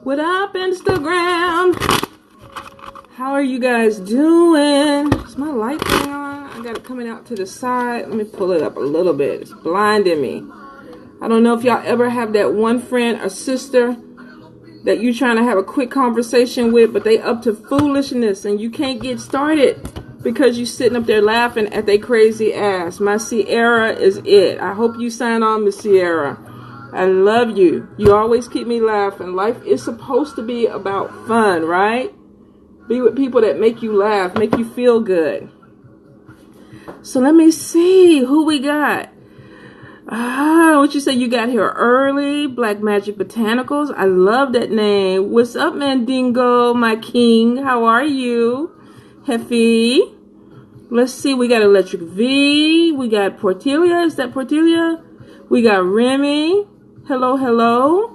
What up, Instagram? How are you guys doing? Is my light going on? I got it coming out to the side. Let me pull it up a little bit. It's blinding me. I don't know if y'all ever have that one friend or sister that you're trying to have a quick conversation with, but they up to foolishness and you can't get started because you sitting up there laughing at their crazy ass. My Sierra is it. I hope you sign on, Miss Sierra. I love you. You always keep me laughing. Life is supposed to be about fun, right? Be with people that make you laugh, make you feel good. So let me see who we got. What you say you got here early? Black Magic Botanicals. I love that name. What's up, Mandingo, my king? How are you? Heffy. Let's see. We got Electric V. We got Portelia. Is that Portelia? We got Remy. Hello, hello.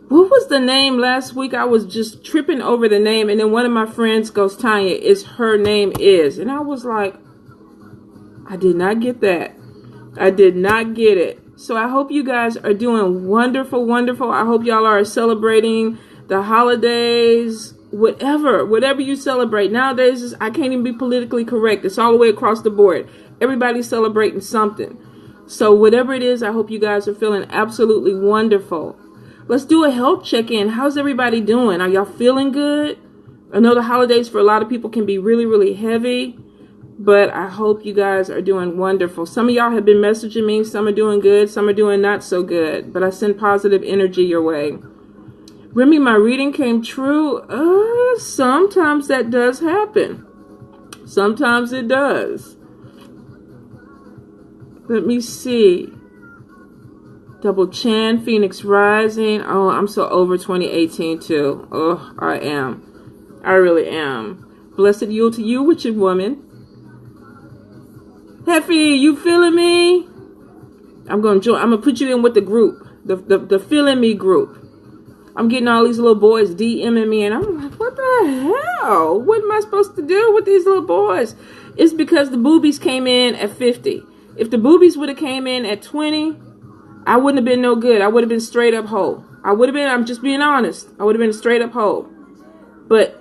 What was the name last week? I was just tripping over the name. And then one of my friends goes, Tanya, her name is. And I was like, I did not get that. I did not get it. So I hope you guys are doing wonderful, wonderful. I hope y'all are celebrating the holidays, whatever you celebrate. Nowadays, I can't even be politically correct. It's all the way across the board. Everybody's celebrating something. So whatever it is, I hope you guys are feeling absolutely wonderful. Let's do a health check-in. How's everybody doing? Are y'all feeling good? I know the holidays for a lot of people can be really, really heavy. But I hope you guys are doing wonderful. Some of y'all have been messaging me. Some are doing good. Some are doing not so good. But I send positive energy your way. Remy, my reading came true. Sometimes that does happen. Sometimes it does. Let me see. Double Chin, Phoenix Rising. Oh, I'm so over 2018 too. Oh, I am. I really am. Blessed Yule to you with your woman. Heffy, you feeling me? I'm gonna join. I'm gonna put you in with the group, the feeling me group. I'm getting all these little boys DMing me, and I'm like, what the hell? What am I supposed to do with these little boys? It's because the boobies came in at 50. If the boobies would have came in at 20, I wouldn't have been no good. I would have been straight up hoe. I would have been. I'm just being honest. I would have been a straight up hoe. But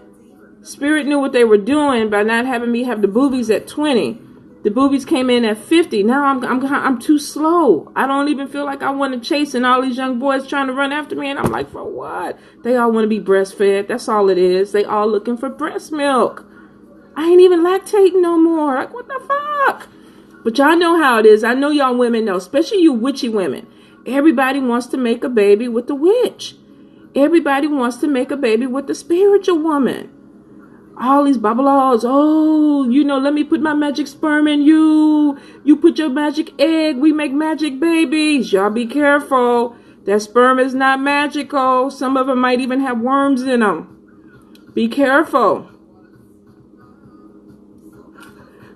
Spirit knew what they were doing by not having me have the boobies at 20. The boobies came in at 50. Now I'm too slow. I don't even feel like I want to chase and all these young boys trying to run after me. And I'm like, for what? They all want to be breastfed. That's all it is. They all looking for breast milk. I ain't even lactating no more. Like, what the fuck? But y'all know how it is. I know y'all women know, especially you witchy women. Everybody wants to make a baby with the witch. Everybody wants to make a baby with the spiritual woman. All these babalaws, let me put my magic sperm in you. You put your magic egg. We make magic babies. Y'all be careful. That sperm is not magical. Some of them might even have worms in them. Be careful.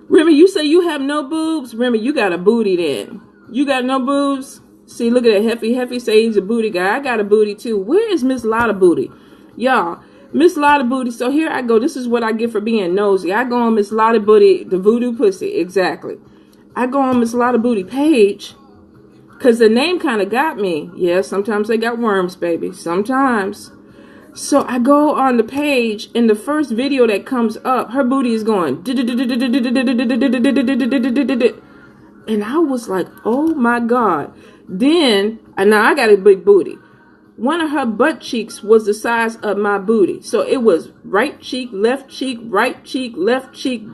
Remy, you say you have no boobs? Remy, you got a booty then. You got no boobs? See, look at that. Heffy say he's a booty guy. I got a booty too. Where is Miss Lotta Booty? Y'all. Miss Lotta Booty. So here I go. This is what I get for being nosy. I go on Miss Lotta Booty, the voodoo pussy. Exactly. I go on Miss Lotta Booty page because the name kind of got me. Yeah, sometimes they got worms, baby. Sometimes. So I go on the page and the first video that comes up, her booty is going. And I was like, oh my God. Then, now I got a big booty. One of her butt cheeks was the size of my booty. So it was right cheek, left cheek, right cheek, left cheek.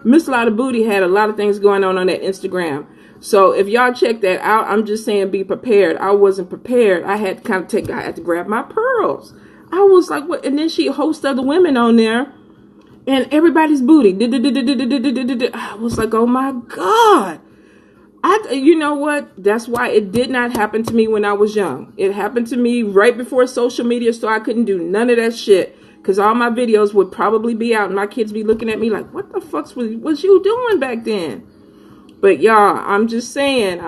Miss Lotta Booty had a lot of things going on that Instagram. So if y'all check that out, I'm just saying be prepared. I wasn't prepared. I had to grab my pearls. I was like, what? And then she hosts other women on there. And everybody's booty. I was like, oh my God. You know what? That's why it did not happen to me when I was young. It happened to me right before social media, so I couldn't do none of that shit. Because all my videos would probably be out, and my kids be looking at me like, what the fuck was you doing back then? But y'all, I'm just saying.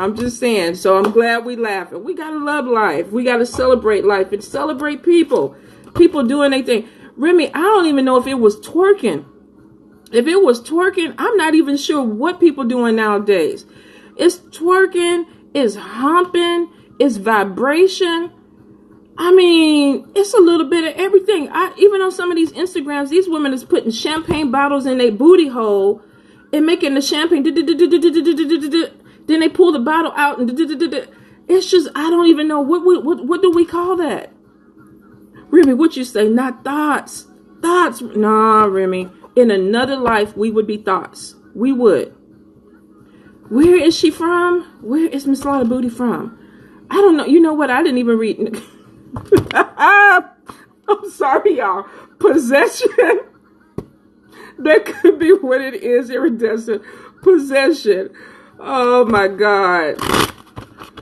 So I'm glad we laughing. We got to love life. We got to celebrate life and celebrate people. People doing their thing. Remy, I don't even know if it was twerking. If it was twerking, I'm not even sure what people doing nowadays. It's twerking, it's humping, it's vibration. I mean, it's a little bit of everything. Even on some of these Instagrams, these women is putting champagne bottles in their booty hole and making the champagne. Then they pull the bottle out and it's just, I don't even know what do we call that? Remy, what you say? Not thoughts. Thoughts. Nah, Remy. In another life, we would be thoughts. We would. Where is she from? Where is Miss Lotta Booty from? I don't know. You know what? I didn't even read. I'm sorry, y'all. Possession. That could be what it is, iridescent. Possession. Oh my God.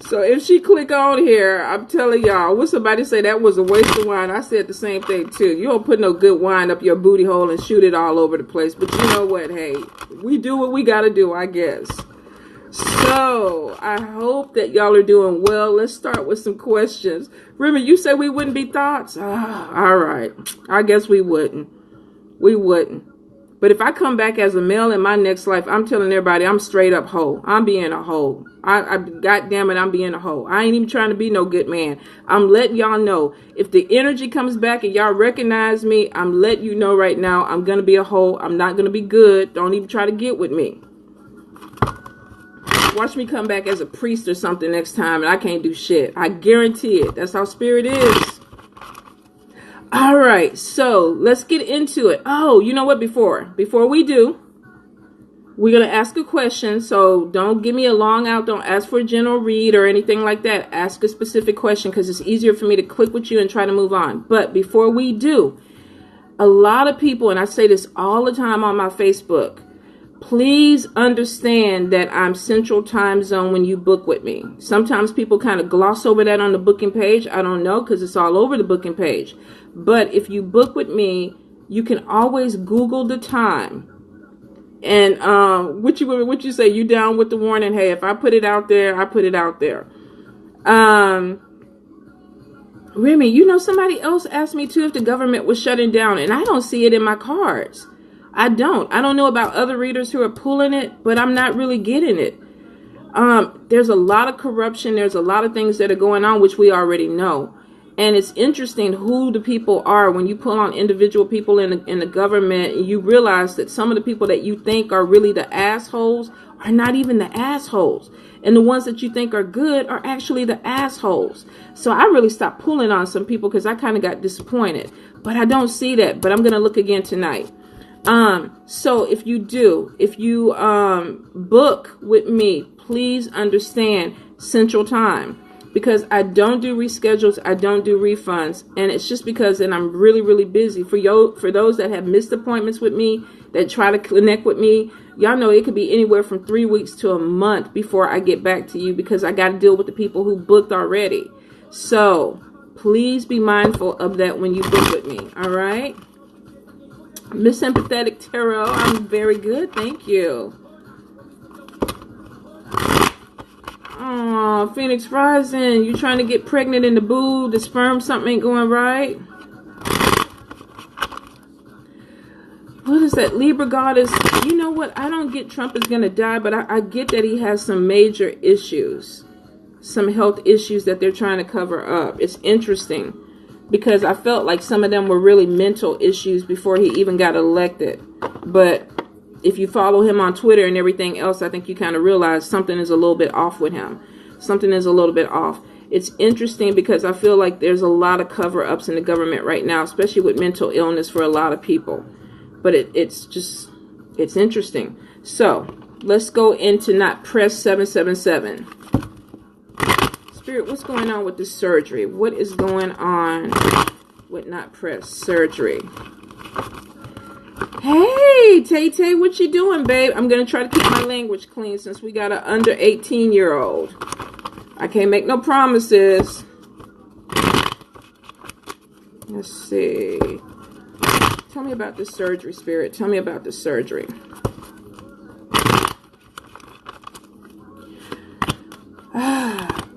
So if she click on here, I'm telling y'all, would somebody say that was a waste of wine? I said the same thing too. You don't put no good wine up your booty hole and shoot it all over the place. But you know what? Hey, we do what we got to do, I guess. So I hope that y'all are doing well. Let's start with some questions. Remy, you said we wouldn't be thoughts? All right. I guess we wouldn't. We wouldn't. But if I come back as a male in my next life, I'm telling everybody I'm straight up hoe. I'm being a hoe. God damn it, I'm being a hoe. I ain't even trying to be no good man. I'm letting y'all know. If the energy comes back and y'all recognize me, I'm letting you know right now I'm going to be a hoe. I'm not going to be good. Don't even try to get with me. Watch me come back as a priest or something next time and I can't do shit. I guarantee it. That's how spirit is. All right, so let's get into it. Oh, you know what? Before we do, we're going to ask a question. So don't give me a long out. Don't ask for a general read or anything like that. Ask a specific question because it's easier for me to click with you and try to move on. But before we do, a lot of people, and I say this all the time on my Facebook, please understand that I'm Central Time Zone when you book with me. Sometimes people kind of gloss over that on the booking page. I don't know because it's all over the booking page. But if you book with me, you can always Google the time. And what you say? You down with the warning? Hey, if I put it out there, I put it out there. Remy, you know, somebody else asked me too if the government was shutting down, and I don't see it in my cards. I don't know about other readers who are pulling it, but I'm not really getting it. There's a lot of corruption. There's a lot of things that are going on, which we already know. And it's interesting who the people are. When you pull on individual people in the government, you realize that some of the people that you think are really the assholes are not even the assholes. And the ones that you think are good are actually the assholes. So I really stopped pulling on some people because I kind of got disappointed. But I don't see that. But I'm going to look again tonight. So if you book with me, please understand Central Time, because I don't do reschedules. I don't do refunds. And it's just because, and I'm really, really busy. For those that have missed appointments with me, that try to connect with me, y'all know it could be anywhere from 3 weeks to a month before I get back to you, because I got to deal with the people who booked already. So please be mindful of that when you book with me. All right. Miss Empathetic Tarot, I'm very good, thank you. Oh, Phoenix Rising, you trying to get pregnant in the boob, the sperm, something ain't going right. What is that? Libra Goddess. You know what? I don't get Trump is going to die, but I get that he has some major issues, some health issues that they're trying to cover up. It's interesting, because I felt like some of them were really mental issues before he even got elected. But if you follow him on Twitter and everything else, I think you kind of realize something is a little bit off with him. Something is a little bit off. It's interesting because I feel like there's a lot of cover-ups in the government right now, especially with mental illness for a lot of people. But it's interesting. So let's go into Not Press 777. Spirit, what's going on with this surgery? What is going on with Not Press surgery? Hey, Tay-Tay, what you doing, babe? I'm going to try to keep my language clean since we got an under 18-year-old. I can't make no promises. Let's see. Tell me about this surgery, Spirit. Tell me about this surgery.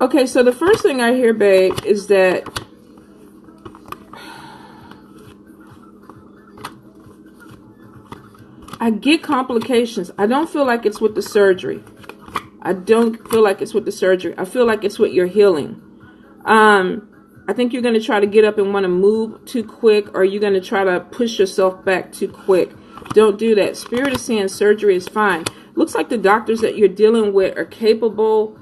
Okay, so the first thing I hear, babe, is that I get complications. I don't feel like it's with the surgery. I don't feel like it's with the surgery. I feel like it's with your healing. I I think you're going to try to get up and want to move too quick, or you're going to try to push yourself back too quick. Don't do that. Spirit is saying surgery is fine. Looks like the doctors that you're dealing with are capable.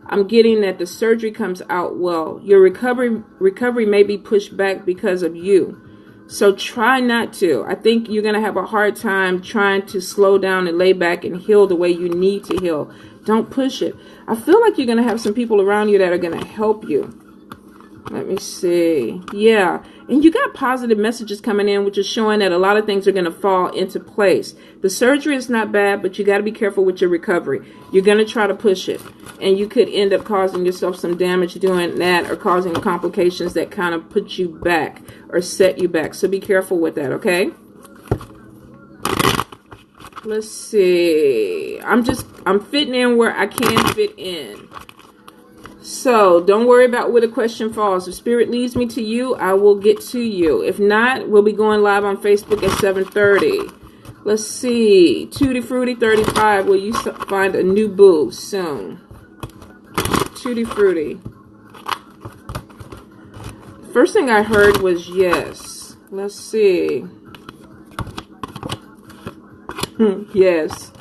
I'm getting that the surgery comes out well. Your recovery may be pushed back because of you. So try not to. I think you're going to have a hard time trying to slow down and lay back and heal the way you need to heal. Don't push it. I feel like you're going to have some people around you that are going to help you. Let me see. Yeah. And you got positive messages coming in, which is showing that a lot of things are going to fall into place. The surgery is not bad, but you got to be careful with your recovery. You're going to try to push it. And you could end up causing yourself some damage doing that, or causing complications that kind of put you back or set you back. So be careful with that, okay? Let's see. I'm fitting in where I can fit in. So don't worry about where the question falls. If Spirit leads me to you, I will get to you. If not, we'll be going live on Facebook at 7:30. Let's see. Tutti Frutti 35. Will you find a new boo soon? Tutti Frutti. First thing I heard was yes. Let's see. Yes.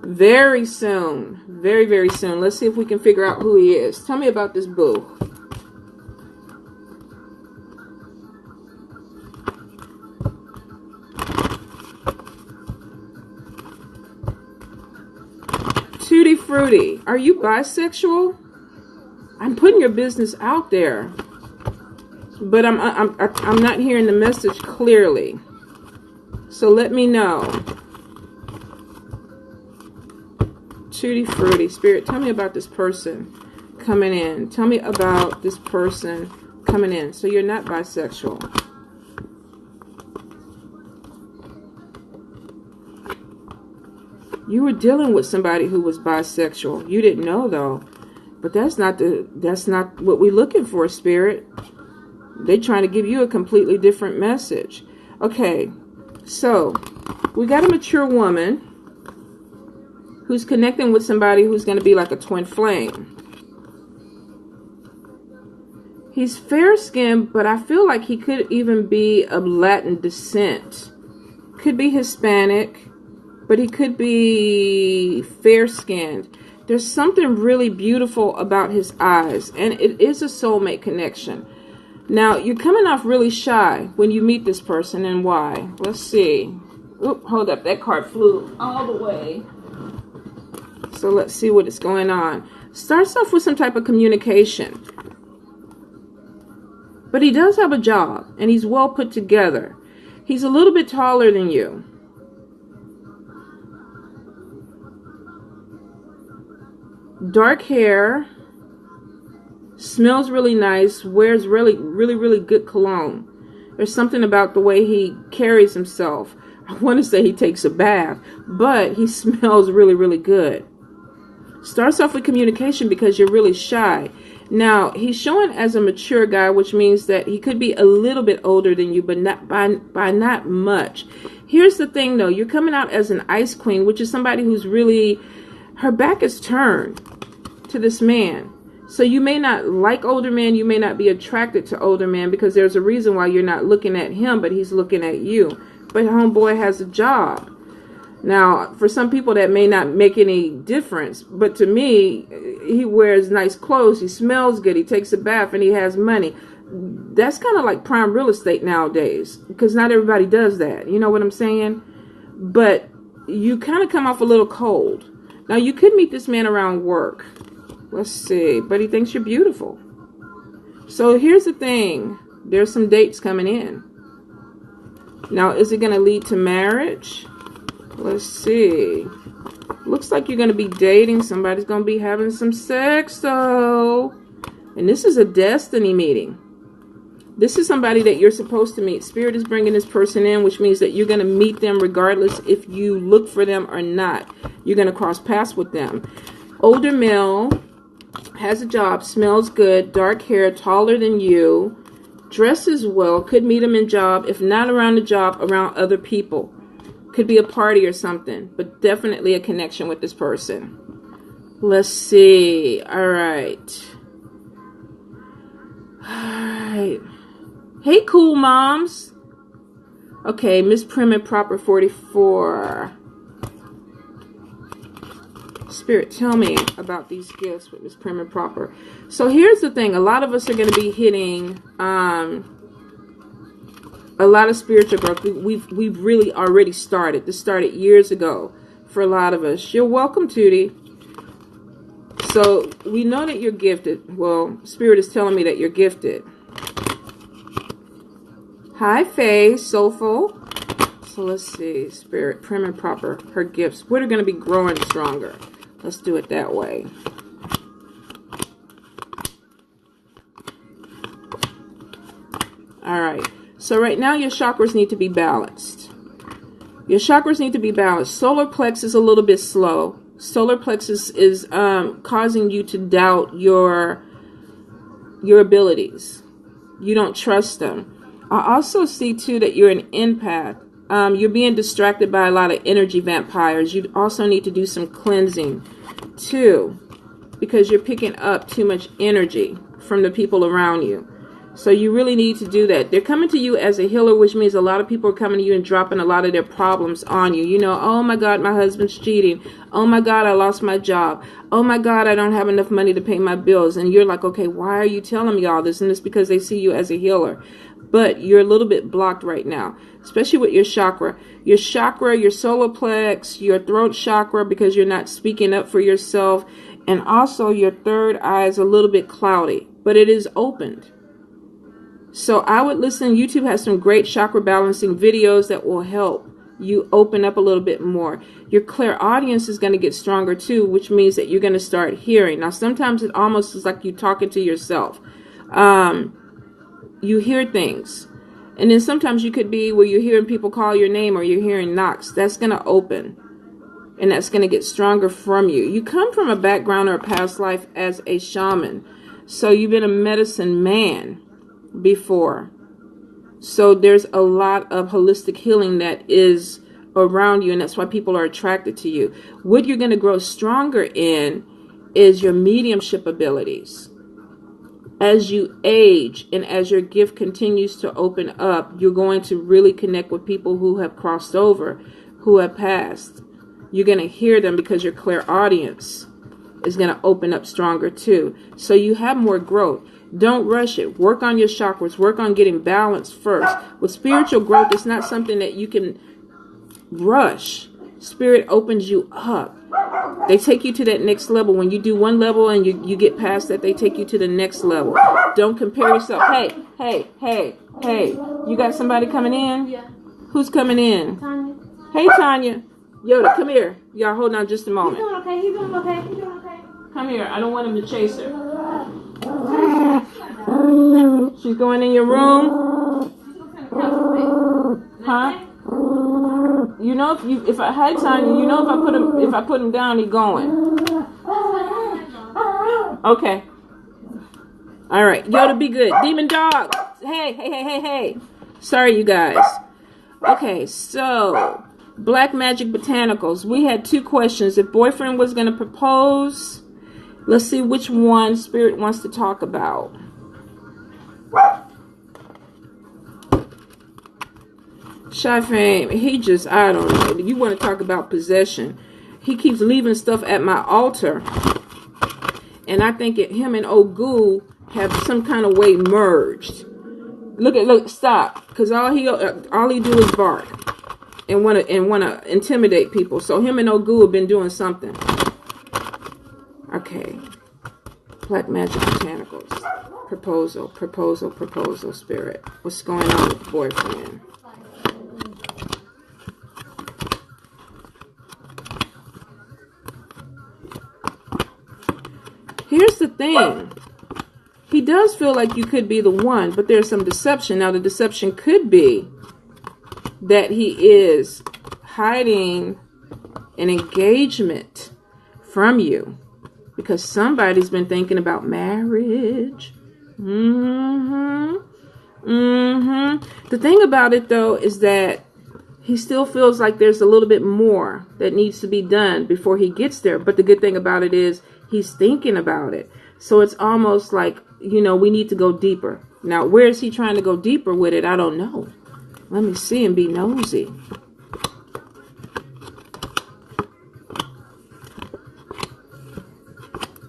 Very soon. Very, very soon. Let's see if we can figure out who he is. Tell me about this boo. Tutti Frutti. Are you bisexual? I'm putting your business out there. But I'm not hearing the message clearly. So let me know. Tutti Frutti. Spirit, tell me about this person coming in. Tell me about this person coming in. So you're not bisexual. You were dealing with somebody who was bisexual. You didn't know though. But that's not what we're looking for, Spirit. They're trying to give you a completely different message. Okay. So, we got a mature woman who's connecting with somebody who's going to be like a twin flame. He's fair-skinned, but I feel like he could even be of Latin descent. Could be Hispanic, but he could be fair-skinned. There's something really beautiful about his eyes, and it is a soulmate connection. Now, you're coming off really shy when you meet this person, and why? Let's see. Oop, hold up, that card flew all the way. So let's see what is going on. Starts off with some type of communication. But he does have a job, and he's well put together. He's a little bit taller than you. Dark hair. Smells really nice. Wears really good cologne. There's something about the way he carries himself. I want to say he takes a bath, but he smells really good. Starts off with communication because you're really shy. Now, he's showing as a mature guy, which means that he could be a little bit older than you, but not by not much. Here's the thing, though. You're coming out as an ice queen, which is somebody who's really, her back is turned to this man. So you may not like older men. You may not be attracted to older men because there's a reason why you're not looking at him, but he's looking at you. But homeboy has a job. Now, for some people, that may not make any difference. But to me, he wears nice clothes. He smells good. He takes a bath and he has money. That's kind of like prime real estate nowadays because not everybody does that. You know what I'm saying? But you kind of come off a little cold. Now, you could meet this man around work. Let's see. But he thinks you're beautiful. So here's the thing. There's some dates coming in. Now, is it going to lead to marriage? Let's see. Looks like you're going to be dating. Somebody's going to be having some sex, though. And this is a destiny meeting. This is somebody that you're supposed to meet. Spirit is bringing this person in, which means that you're going to meet them regardless if you look for them or not. You're going to cross paths with them. Older male, has a job, smells good, dark hair, taller than you, dresses well, could meet him in job. If not around the job, around other people. Could be a party or something, but definitely a connection with this person. Let's see. All right. right. Hey, cool moms. Okay, Miss Prim and Proper 44. Spirit, tell me about these gifts with Miss Prim and Proper. So here's the thing. A lot of us are going to be hitting a lot of spiritual growth. We've really already started. This started years ago for a lot of us. You're welcome, Tootie. So we know that you're gifted. Well, Spirit is telling me that you're gifted. Hi, Faye, Soulful. So let's see. Spirit, Prim and Proper, her gifts. What are going to be growing stronger? Let's do it that way. All right. So right now your chakras need to be balanced. Your chakras need to be balanced. Solar plexus is a little bit slow. Solar plexus is causing you to doubt your abilities. You don't trust them. I also see too that you're an empath. You're being distracted by a lot of energy vampires. You also need to do some cleansing too, because you're picking up too much energy from the people around you. So you really need to do that. They're coming to you as a healer, which means a lot of people are coming to you and dropping a lot of their problems on you. You know, oh my God, my husband's cheating. Oh my God, I lost my job. Oh my God, I don't have enough money to pay my bills. And you're like, okay, why are you telling me all this? And it's because they see you as a healer. But you're a little bit blocked right now, especially with your chakra. Your chakra, your solar plex, your throat chakra, because you're not speaking up for yourself. And also your third eye is a little bit cloudy, but it is opened. So I would listen. YouTube has some great chakra balancing videos that will help you open up a little bit more. Your clairaudience is going to get stronger too, which means that you're going to start hearing. Now, sometimes it almost is like you talking to yourself. You hear things. And then sometimes you could be where you're hearing people call your name or you're hearing knocks. That's going to open. And that's going to get stronger from you. You come from a background or a past life as a shaman. So you've been a medicine man before. So there's a lot of holistic healing that is around you. And that's why people are attracted to you. What you're going to grow stronger in is your mediumship abilities. As you age and as your gift continues to open up, you're going to really connect with people who have crossed over, who have passed. You're going to hear them because your clairaudience is going to open up stronger too. So you have more growth. Don't rush it. Work on your chakras. Work on getting balanced first. With spiritual growth, it's not something that you can rush. Spirit opens you up. They take you to that next level. When you do one level and you get past that, they take you to the next level. Don't compare yourself. Hey. You got somebody coming in? Yeah. Who's coming in? Tanya. Hey, Tanya. Yoda, come here. Y'all hold on just a moment. He's doing okay. Come here. I don't want him to chase her. She's going in your room? Huh? You know if I had time, you know if I put him down, he's going. Okay. All right. Yoda, be good. Demon dog. Hey. Sorry, you guys. Okay, so Black Magic Botanicals. We had two questions. If boyfriend was going to propose, let's see which one Spirit wants to talk about. Shy Fame, I don't know. You want to talk about possession. He keeps leaving stuff at my altar. And I think him and Ogu have some kind of way merged. Look, stop. Because all he do is bark. And want to intimidate people. So him and Ogu have been doing something. Okay. Black Magic Botanicals. Proposal, Spirit. What's going on with the boyfriend? Here's the thing. He does feel like you could be the one, but there's some deception. Now, the deception could be that he is hiding an engagement from you because somebody's been thinking about marriage. The thing about it, though, is that he still feels like there's a little bit more that needs to be done before he gets there. But the good thing about it is he's thinking about it. So it's almost like, we need to go deeper. Now, where is he trying to go deeper with it? I don't know. Let me see and be nosy.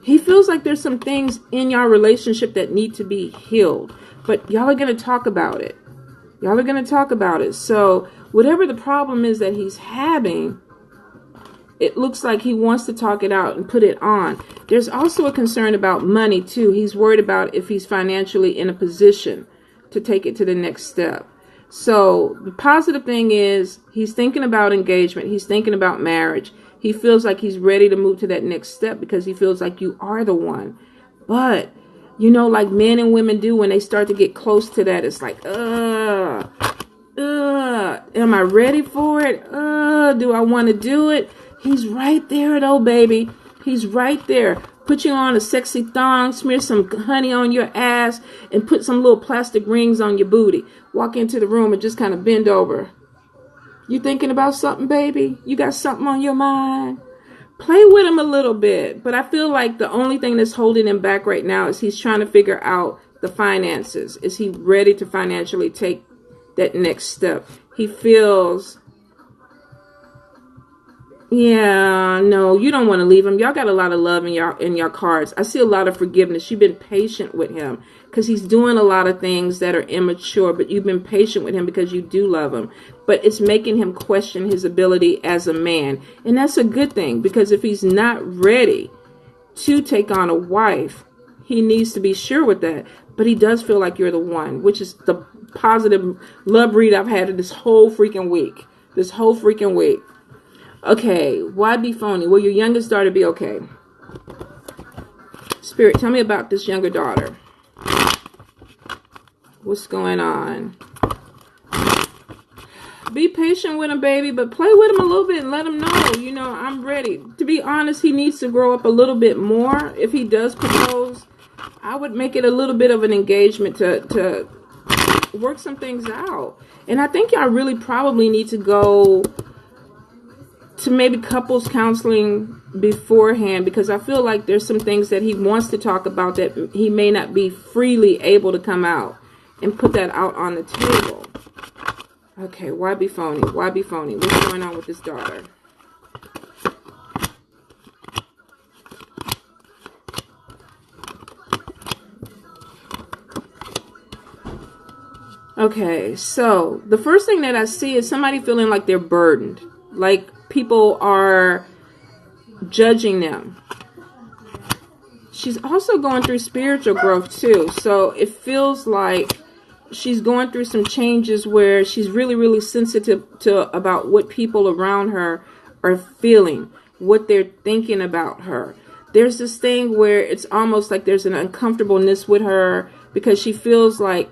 He feels like there's some things in your relationship that need to be healed. But y'all are going to talk about it. Y'all are going to talk about it. So whatever the problem is that he's having, it looks like he wants to talk it out and put it on. There's also a concern about money too. He's worried about if he's financially in a position to take it to the next step. So the positive thing is he's thinking about engagement. He's thinking about marriage. He feels like he's ready to move to that next step because he feels like you are the one. But, you know, like men and women do when they start to get close to that, it's like, am I ready for it? Do I want to do it? He's right there though, baby. He's right there. Put you on a sexy thong, smear some honey on your ass, and put some little plastic rings on your booty. Walk into the room and just kind of bend over. You thinking about something, baby? You got something on your mind? Play with him a little bit. But I feel like the only thing that's holding him back right now is he's trying to figure out the finances. Is he ready to financially take that next step? He feels, yeah, no, you don't want to leave him. Y'all got a lot of love in your cards. I see a lot of forgiveness. You've been patient with him because he's doing a lot of things that are immature, but you've been patient with him because you do love him. But it's making him question his ability as a man. And that's a good thing, because if he's not ready to take on a wife, he needs to be sure with that. But he does feel like you're the one, which is the positive love read I've had this whole freaking week. This whole freaking week. Okay, why be phony? Will your youngest daughter be okay? Spirit, tell me about this younger daughter. What's going on? Be patient with him, baby, but play with him a little bit and let him know, you know, I'm ready. To be honest, he needs to grow up a little bit more. If he does propose, I would make it a little bit of an engagement to work some things out. And I think y'all really probably need to go to maybe couples counseling beforehand, because I feel like there's some things that he wants to talk about that he may not be freely able to come out and put that out on the table. Okay, why be phony? Why be phony? What's going on with this daughter? Okay, so the first thing that I see is somebody feeling like they're burdened. Like people are judging them. She's also going through spiritual growth too. So it feels like she's going through some changes where she's really, really sensitive to about what people around her are feeling, what they're thinking about her. There's this thing where it's almost like there's an uncomfortableness with her because she feels like,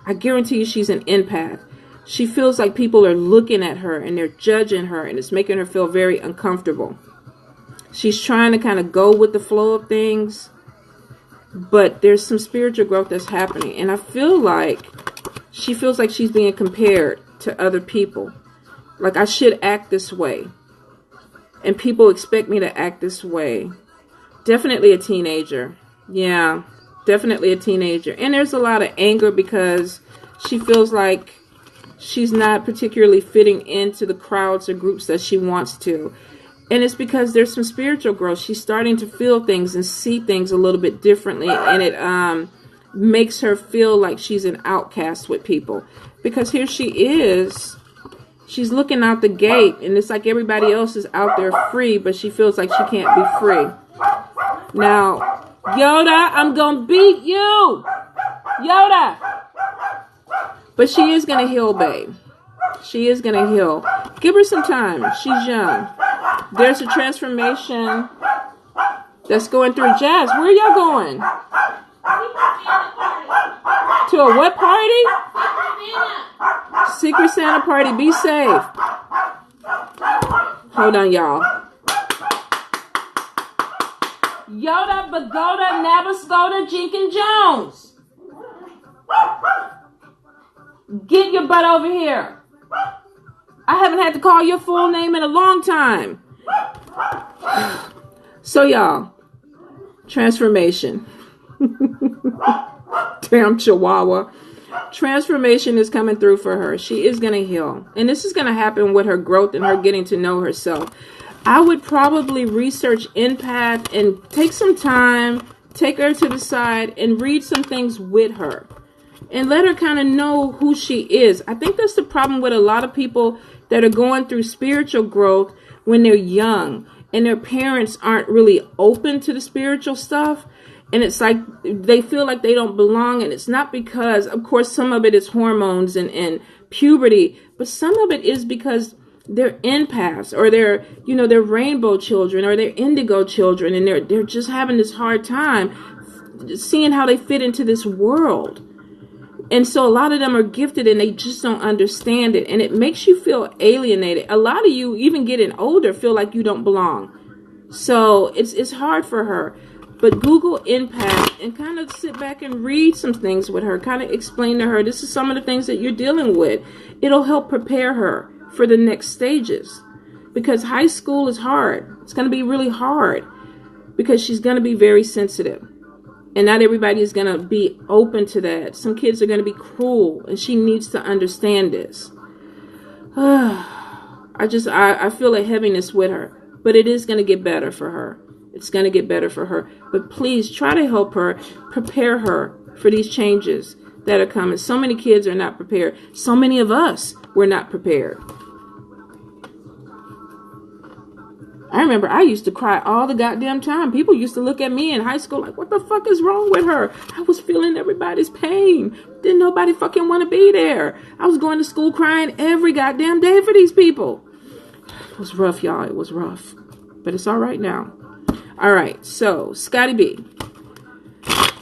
I guarantee you she's an empath. She feels like people are looking at her and they're judging her, and it's making her feel very uncomfortable. She's trying to kind of go with the flow of things, but there's some spiritual growth that's happening. And I feel like she feels like she's being compared to other people. Like I should act this way, and people expect me to act this way. Definitely a teenager. Yeah, definitely a teenager. And there's a lot of anger because she feels like she's not particularly fitting into the crowds or groups that she wants to. And it's because there's some spiritual growth. She's starting to feel things and see things a little bit differently. And it makes her feel like she's an outcast with people. Because here she is. She's looking out the gate. And it's like everybody else is out there free. But she feels like she can't be free. Now, Yoda, I'm going to beat you. Yoda. But she is going to heal, babe. She is going to heal. Give her some time. She's young. There's a transformation that's going through. Jazz, where y'all going? To a what party? Secret Santa party. Be safe. Hold on, y'all. Yoda, Bagoda, Nabascoda, Jenkins Jones. Get your butt over here. I haven't had to call your full name in a long time. So y'all, transformation. Damn chihuahua. Transformation is coming through for her. She is going to heal. And this is going to happen with her growth and her getting to know herself. I would probably research empath and take some time, take her to the side and read some things with her. And let her kind of know who she is. I think that's the problem with a lot of people that are going through spiritual growth when they're young. And their parents aren't really open to the spiritual stuff. And it's like they feel like they don't belong. And it's not because, of course, some of it is hormones and puberty. But some of it is because they're empaths or they're rainbow children or they're indigo children. And they're just having this hard time seeing how they fit into this world. And so a lot of them are gifted and they just don't understand it. And it makes you feel alienated. A lot of you, even getting older, feel like you don't belong. So it's hard for her. But Google empath and kind of sit back and read some things with her. Kind of explain to her, this is some of the things that you're dealing with. It'll help prepare her for the next stages. Because high school is hard. It's going to be really hard. Because she's going to be very sensitive. And not everybody is going to be open to that. Some kids are going to be cruel. And she needs to understand this. I feel a heaviness with her. But it is going to get better for her. It's going to get better for her. But please try to help her, prepare her for these changes that are coming. So many kids are not prepared. So many of us were not prepared. I remember I used to cry all the goddamn time. People used to look at me in high school like, what the fuck is wrong with her? I was feeling everybody's pain. Didn't nobody fucking want to be there. I was going to school crying every goddamn day for these people. It was rough, y'all. It was rough. But it's all right now. All right. So, Scotty B.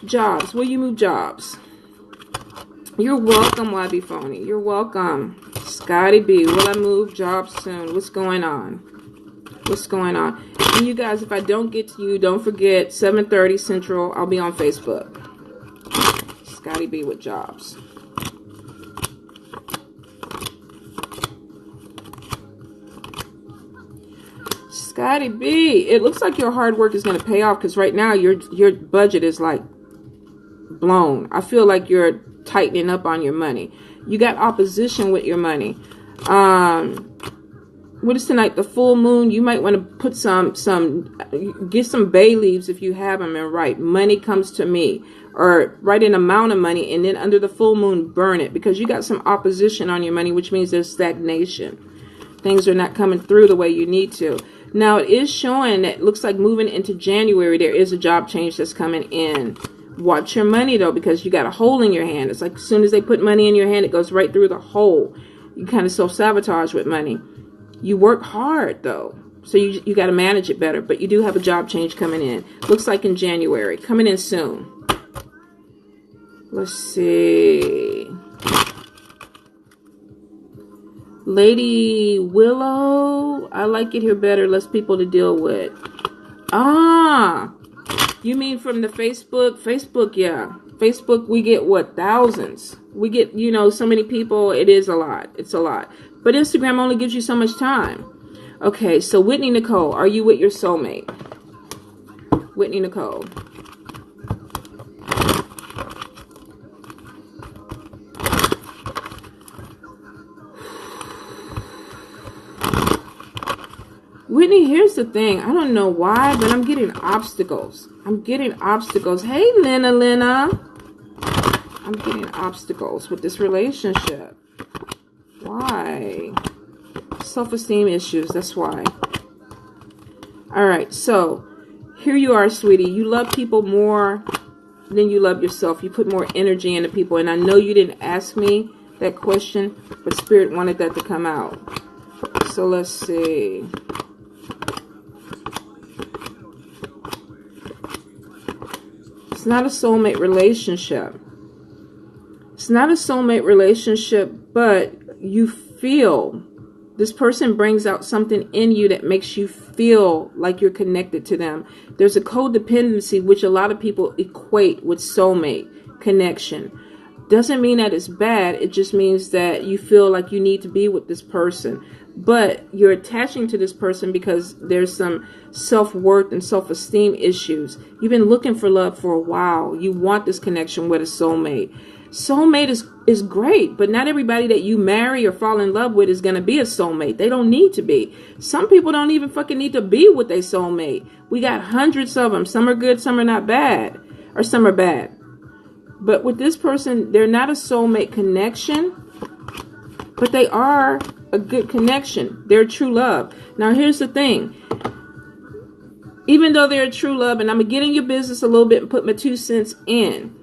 Jobs. Will you move jobs? You're welcome, YB Phony. You're welcome. Scotty B. Will I move jobs soon? What's going on? What's going on? And you guys, if I don't get to you, don't forget 7:30 Central. I'll be on Facebook. Scotty B with jobs. Scotty B, it looks like your hard work is going to pay off because right now your budget is like blown. I feel like you're tightening up on your money. You got opposition with your money. What is tonight? The full moon. You might want to put get some bay leaves if you have them and write, money comes to me, or write an amount of money and then under the full moon burn it because you got some opposition on your money, which means there's stagnation. Things are not coming through the way you need to. Now it is showing that it looks like moving into January, there is a job change that's coming in. Watch your money though, because you got a hole in your hand. It's like as soon as they put money in your hand, it goes right through the hole. You kind of self-sabotage with money. You work hard though, so you got to manage it better. But you do have a job change coming in. Looks like in January, coming in soon. Let's see. Lady Willow, I like it here better. Less people to deal with. Ah, you mean from the Facebook? Facebook, yeah. Facebook, we get what? Thousands. We get, so many people. It is a lot. It's a lot. But Instagram only gives you so much time. Okay, so Whitney Nicole, are you with your soulmate? Whitney Nicole. Whitney, here's the thing. I don't know why, but I'm getting obstacles. I'm getting obstacles. Hey, Lena. I'm getting obstacles with this relationship. Why? Self-esteem issues. That's why. All right. So here you are, sweetie. You love people more than you love yourself. You put more energy into people. And I know you didn't ask me that question, but Spirit wanted that to come out. So let's see. It's not a soulmate relationship. It's not a soulmate relationship, but you feel this person brings out something in you that makes you feel like you're connected to them. There's a codependency, which a lot of people equate with soulmate connection. Doesn't mean that it's bad. It just means that you feel like you need to be with this person. But you're attaching to this person because there's some self-worth and self-esteem issues. You've been looking for love for a while. You want this connection with a soulmate. Soulmate is great, but not everybody that you marry or fall in love with is going to be a soulmate. They don't need to be. Some people don't even fucking need to be with their soulmate. We got hundreds of them. Some are good, some are not bad, or some are bad. But with this person, they're not a soulmate connection, but they are a good connection. They're true love. Now, here's the thing. Even though they're true love, and I'm going to get in your business a little bit and put my 2 cents in,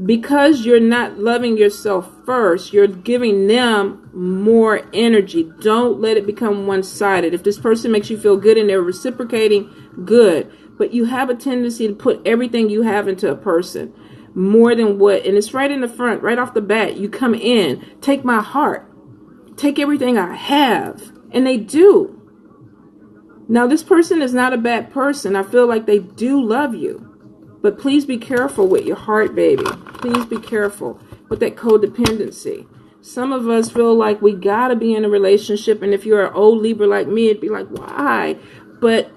because you're not loving yourself first, you're giving them more energy. Don't let it become one-sided. If this person makes you feel good and they're reciprocating, good. But you have a tendency to put everything you have into a person. More than what, and it's right in the front, right off the bat. You come in, take my heart, take everything I have, and they do. Now, this person is not a bad person. I feel like they do love you, but please be careful with your heart, baby. Please be careful with that codependency. Some of us feel like we gotta be in a relationship, and if you're an old Libra like me, it'd be like, why? But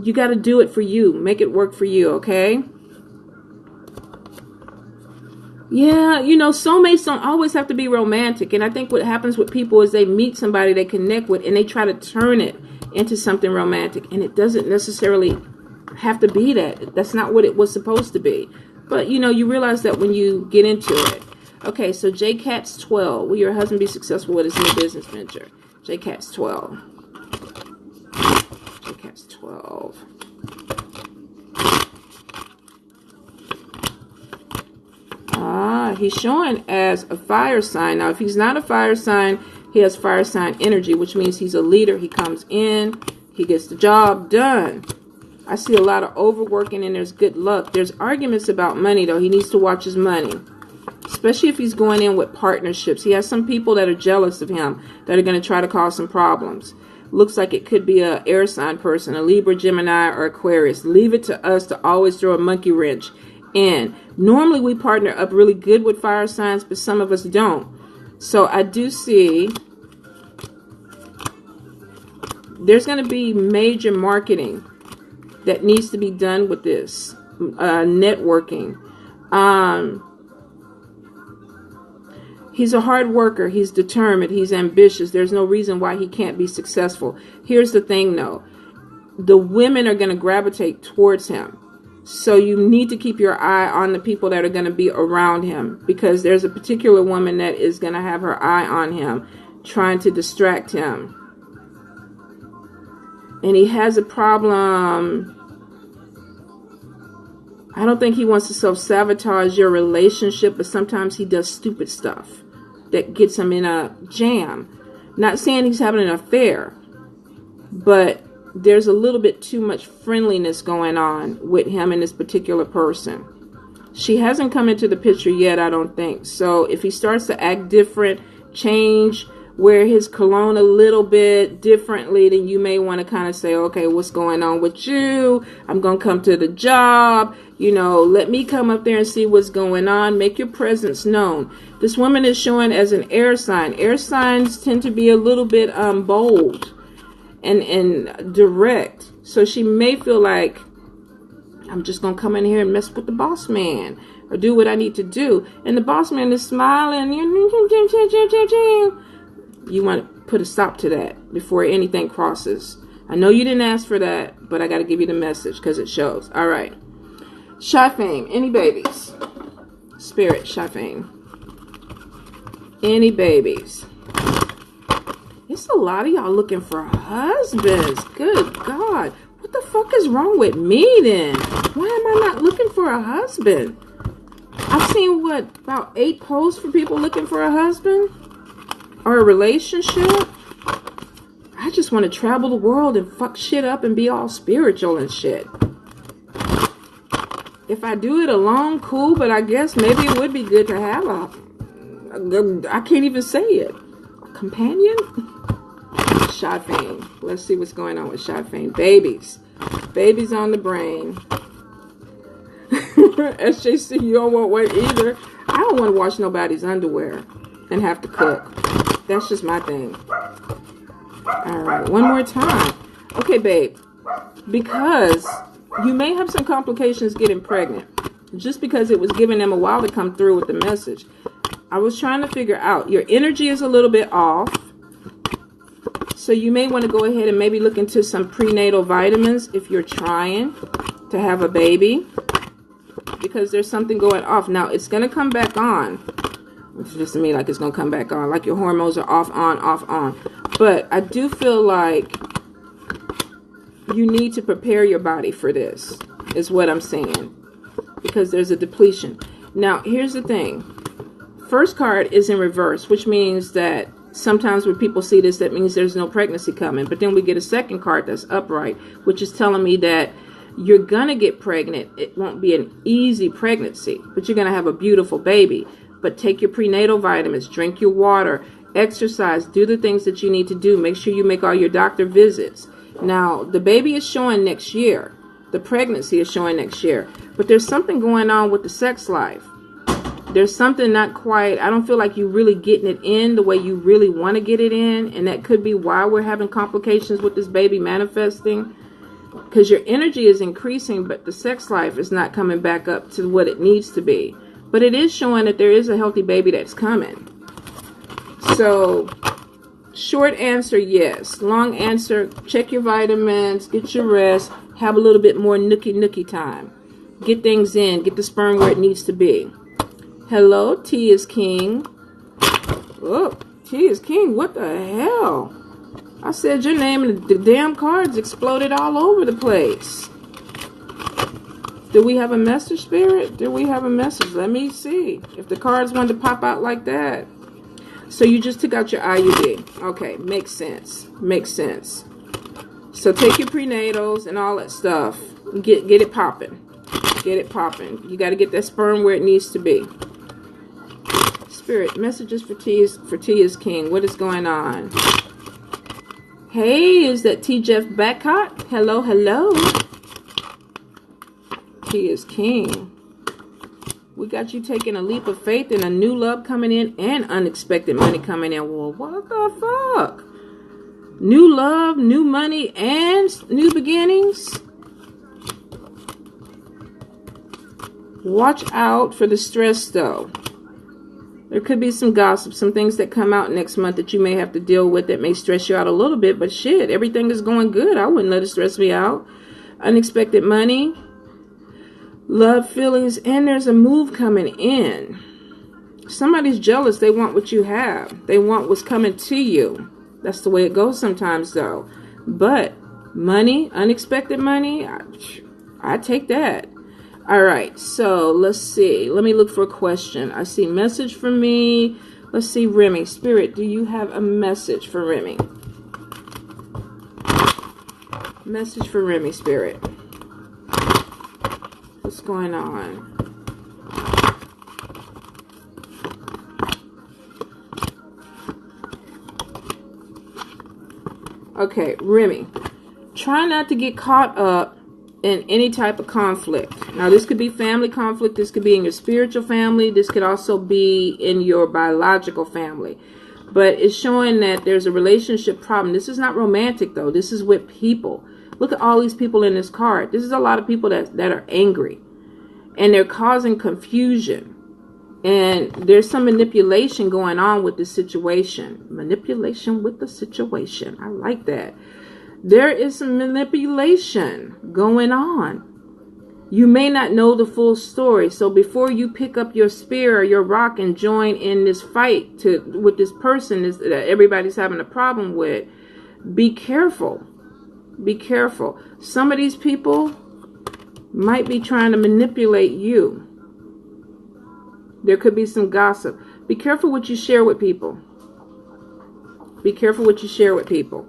you gotta do it for you. Make it work for you, okay? Yeah, you know, soulmates don't always have to be romantic. And I think what happens with people is they meet somebody they connect with and they try to turn it into something romantic. And it doesn't necessarily have to be that. That's not what it was supposed to be. But, you know, you realize that when you get into it. Okay, so JCat's 12. Will your husband be successful with his new business venture? JCat's 12. JCat's 12. He's showing as a fire sign. Now, if he's not a fire sign, he has fire sign energy, which means he's a leader. He comes in, he gets the job done. I see a lot of overworking and there's good luck. There's arguments about money, though. He needs to watch his money, especially if he's going in with partnerships. He has some people that are jealous of him that are going to try to cause some problems. Looks like it could be a air sign person, a Libra, Gemini, or Aquarius. Leave it to us to always throw a monkey wrench in. Normally we partner up really good with fire signs, but some of us don't. So I do see there's going to be major marketing that needs to be done with this networking. He's a hard worker. He's determined. He's ambitious. There's no reason why he can't be successful. Here's the thing, though. The women are going to gravitate towards him. So you need to keep your eye on the people that are going to be around him, because there's a particular woman that is going to have her eye on him, trying to distract him. And he has a problem. I don't think he wants to self-sabotage your relationship, but sometimes he does stupid stuff that gets him in a jam. Not saying he's having an affair, but there's a little bit too much friendliness going on with him and this particular person. She hasn't come into the picture yet, I don't think. So if he starts to act different, change, wear his cologne a little bit differently, then you may want to kind of say, okay, what's going on with you? I'm going to come to the job. You know, let me come up there and see what's going on. Make your presence known. This woman is showing as an air sign. Air signs tend to be a little bit bold and direct. So she may feel like, I'm just going to come in here and mess with the boss man or do what I need to do. And the boss man is smiling. You want to put a stop to that before anything crosses. I know you didn't ask for that, but I got to give you the message because it shows. All right. Shy Fame. Any babies? Spirit, Shy Fame. Any babies? It's a lot of y'all looking for husbands. Good God. What the fuck is wrong with me then? Why am I not looking for a husband? I've seen, what, about 8 posts for people looking for a husband? Or a relationship? I just want to travel the world and fuck shit up and be all spiritual and shit. If I do it alone, cool, but I guess maybe it would be good to have I can't even say it. A companion? Shy Fame. Let's see what's going on with Shy Fame. Babies. Babies on the brain. SJC, you don't want one either. I don't want to wash nobody's underwear and have to cook. That's just my thing. All right, one more time. Okay, babe, because you may have some complications getting pregnant, just because it was giving them a while to come through with the message. I was trying to figure out, your energy is a little bit off, so you may want to go ahead and maybe look into some prenatal vitamins if you're trying to have a baby, because there's something going off. Now, it's going to come back on. It's just to me like it's going to come back on, like your hormones are off, on, off, on. But I do feel like you need to prepare your body for this, is what I'm saying, because there's a depletion. Now, here's the thing. First card is in reverse, which means that sometimes when people see this, that means there's no pregnancy coming. But then we get a second card that's upright, which is telling me that you're going to get pregnant. It won't be an easy pregnancy, but you're going to have a beautiful baby. But take your prenatal vitamins, drink your water, exercise, do the things that you need to do. Make sure you make all your doctor visits. Now, the baby is showing next year. The pregnancy is showing next year. But there's something going on with the sex life. There's something not quite, I don't feel like you're really getting it in the way you really want to get it in. And that could be why we're having complications with this baby manifesting. Because your energy is increasing, but the sex life is not coming back up to what it needs to be. But it is showing that there is a healthy baby that's coming. So, short answer, yes. Long answer, check your vitamins, get your rest, have a little bit more nookie time. Get things in, get the sperm where it needs to be. Hello, T is king. Oh, T is king, what the hell? I said your name and the damn cards exploded all over the place. Do we have a message, Spirit? Do we have a message? Let me see. If the cards wanted to pop out like that. So you just took out your IUD. Okay, makes sense. Makes sense. So take your prenatals and all that stuff. Get it popping. Get it popping. You got to get that sperm where it needs to be. Spirit, messages for T is king. What is going on? Hey, is that T Jeff Bacot? Hello, hello. T is king. We got you taking a leap of faith and a new love coming in and unexpected money coming in. Well, what the fuck? New love, new money, and new beginnings? Watch out for the stress, though. There could be some gossip, some things that come out next month that you may have to deal with that may stress you out a little bit. But shit, everything is going good. I wouldn't let it stress me out. Unexpected money, love, feelings, and there's a move coming in. Somebody's jealous. They want what you have. They want what's coming to you. That's the way it goes sometimes, though. But money, unexpected money, I take that. All right, so let's see. Let me look for a question. I see message for me. Let's see, Remy. Spirit, do you have a message for Remy? Message for Remy, Spirit. What's going on? Okay, Remy. Try not to get caught up in any type of conflict. Now, this could be family conflict. This could be in your spiritual family. This could also be in your biological family. But it's showing that there's a relationship problem. This is not romantic, though. This is with people. Look at all these people in this card. This is a lot of people that are angry. And they're causing confusion. And there's some manipulation going on with the situation. Manipulation with the situation. I like that. There is some manipulation going on. You may not know the full story. So before you pick up your spear or your rock and join in this fight with this person that everybody's having a problem with, be careful. Be careful. Some of these people might be trying to manipulate you. There could be some gossip. Be careful what you share with people. Be careful what you share with people.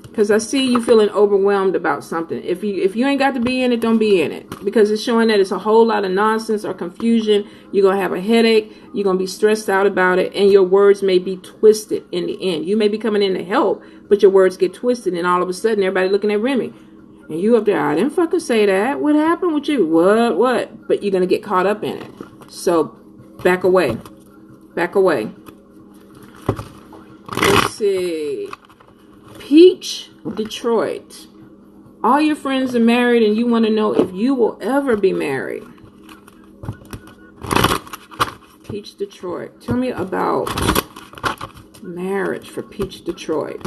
Because I see you feeling overwhelmed about something. If you ain't got to be in it, don't be in it. Because it's showing that it's a whole lot of nonsense or confusion. You're going to have a headache. You're going to be stressed out about it. And your words may be twisted in the end. You may be coming in to help, but your words get twisted. And all of a sudden, everybody looking at Remy. And you up there, I didn't fucking say that. What happened with you? What? But you're going to get caught up in it. So Back away. Back away. Let's see. Peach, Detroit. All your friends are married and you want to know if you will ever be married. Peach, Detroit. Tell me about marriage for Peach, Detroit.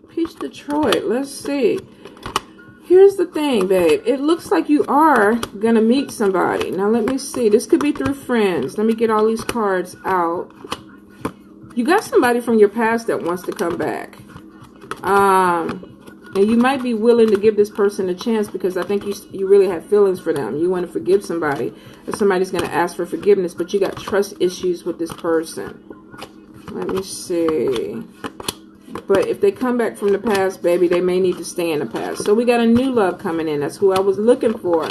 Peach, Detroit. Let's see. Here's the thing, babe. It looks like you are going to meet somebody. Now, let me see. This could be through friends. Let me get all these cards out. You got somebody from your past that wants to come back. And you might be willing to give this person a chance because I think you really have feelings for them. You want to forgive somebody. Or somebody's going to ask for forgiveness, but you got trust issues with this person. Let me see. But if they come back from the past, baby, they may need to stay in the past. So we got a new love coming in. That's who I was looking for.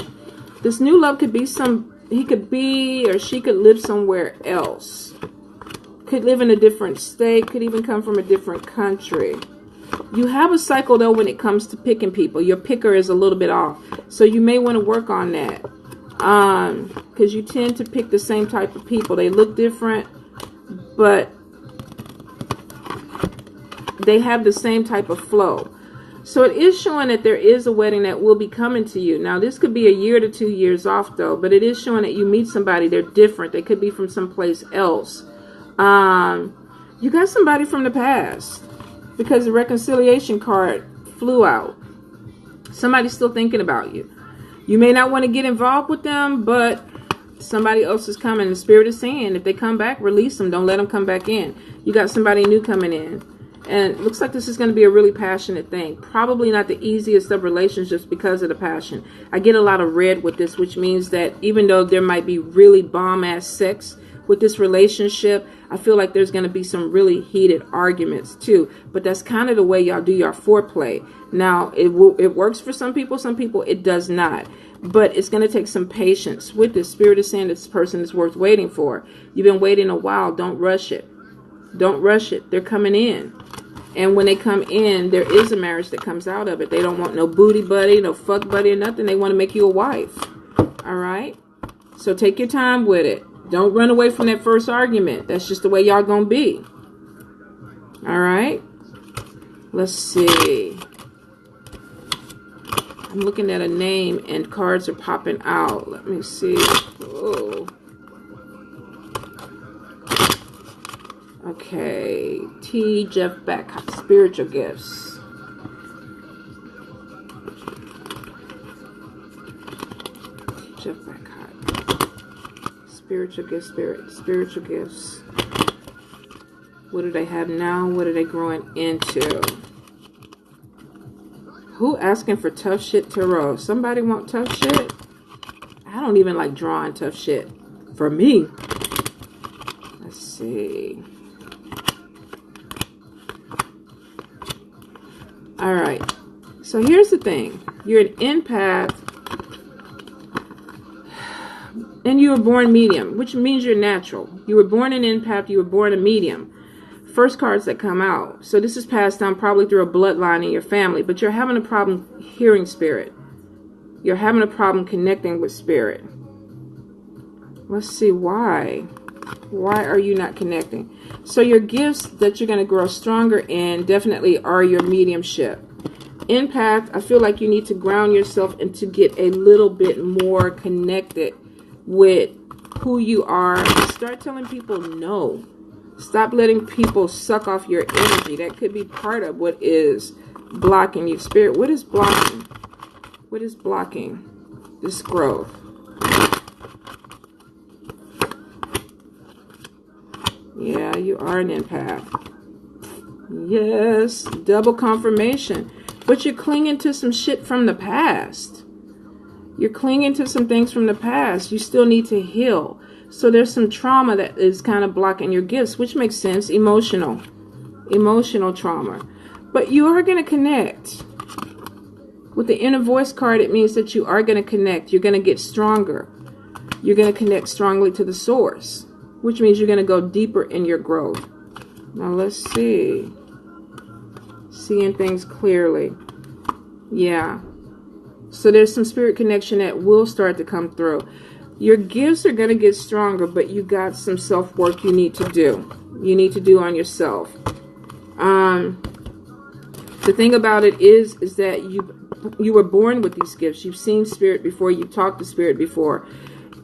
This new love could be he could be or she could live somewhere else. Could live in a different state. Could even come from a different country. You have a cycle, though, when it comes to picking people. Your picker is a little bit off. So you may want to work on that. Because you tend to pick the same type of people. They look different, but they have the same type of flow. So it is showing that there is a wedding that will be coming to you. Now, this could be a year to 2 years off, though. But it is showing that you meet somebody. They're different. They could be from someplace else. You got somebody from the past. Because the reconciliation card flew out. Somebody's still thinking about you. You may not want to get involved with them, but somebody else is coming. The Spirit is saying, if they come back, release them. Don't let them come back in. You got somebody new coming in. And it looks like this is going to be a really passionate thing. Probably not the easiest of relationships because of the passion. I get a lot of red with this, which means that even though there might be really bomb-ass sex with this relationship, I feel like there's going to be some really heated arguments too. But that's kind of the way y'all do your foreplay. Now, it works for some people it does not. But it's going to take some patience with this. Spirit is saying this person is worth waiting for. You've been waiting a while. Don't rush it. Don't rush it. They're coming in. And when they come in, there is a marriage that comes out of it. They don't want no booty buddy, no fuck buddy or nothing. They want to make you a wife. All right? So take your time with it. Don't run away from that first argument. That's just the way y'all gonna be. All right? Let's see. I'm looking at a name and cards are popping out. Let me see. Oh. Okay. T. Jeff Beck. Spiritual gifts. Jeff Beck. Spiritual gifts, spiritual gifts. What do they have now? What are they growing into? Who asking for tough shit tarot? Somebody want tough shit? I don't even like drawing tough shit. For me. Let's see. Alright. So here's the thing. You're an empath. And you were born medium, which means you're natural. You were born an empath. You were born a medium. First cards that come out. So this is passed down probably through a bloodline in your family. But you're having a problem hearing spirit. You're having a problem connecting with spirit. Let's see why. Why are you not connecting? So your gifts that you're going to grow stronger in definitely are your mediumship. Empath, I feel like you need to ground yourself and to get a little bit more connected with who you are. Start telling people no. Stop letting people suck off your energy. That could be part of what is blocking you. Spirit, what is blocking? What is blocking this growth? Yeah, you are an empath. Yes, double confirmation. But you're clinging to some shit from the past. You're clinging to some things from the past. You still need to heal. So there's some trauma that is kind of blocking your gifts, which makes sense. Emotional trauma. But you are going to connect. With the inner voice card, it means that you are going to connect. You're going to get stronger. You're going to connect strongly to the source, which means you're going to go deeper in your growth. Now let's see. Seeing things clearly. Yeah. So there's some spirit connection that will start to come through. Your gifts are going to get stronger, but you got some self-work you need to do. You need to do on yourself. The thing about it is that you were born with these gifts. You've seen spirit before. You've talked to spirit before.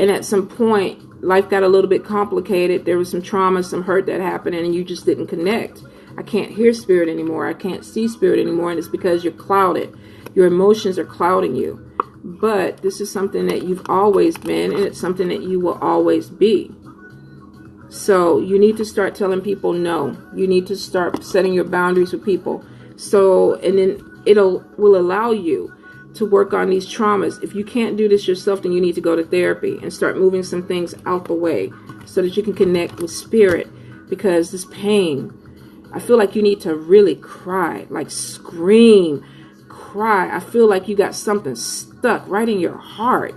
And at some point, life got a little bit complicated. There was some trauma, some hurt that happened, and you just didn't connect. I can't hear spirit anymore. I can't see spirit anymore. And it's because you're clouded. Your emotions are clouding you. But this is something that you've always been, and it's something that you will always be. So you need to start telling people no. You need to start setting your boundaries with people. So, and then will allow you to work on these traumas. If you can't do this yourself, then you need to go to therapy and start moving some things out the way so that you can connect with spirit. Because this pain, I feel like you need to really cry, like scream, cry. I feel like you got something stuck right in your heart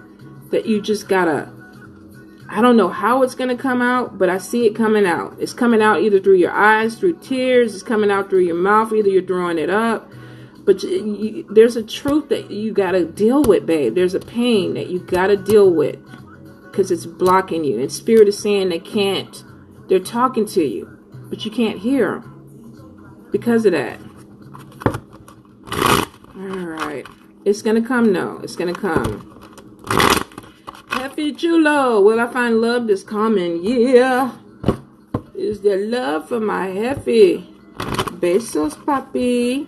that you just gotta, I don't know how it's gonna come out, but I see it coming out. It's coming out either through your eyes, through tears. It's coming out through your mouth. Either you're throwing it up. But there's a truth that you gotta deal with, babe. There's a pain that you gotta deal with because it's blocking you. And spirit is saying they can't. They're talking to you, but you can't hear them because of that. All right. It's going to come now. It's going to come. Happy Chulo. Will I find love this coming year? Is there love for my Heffy? Besos, papi.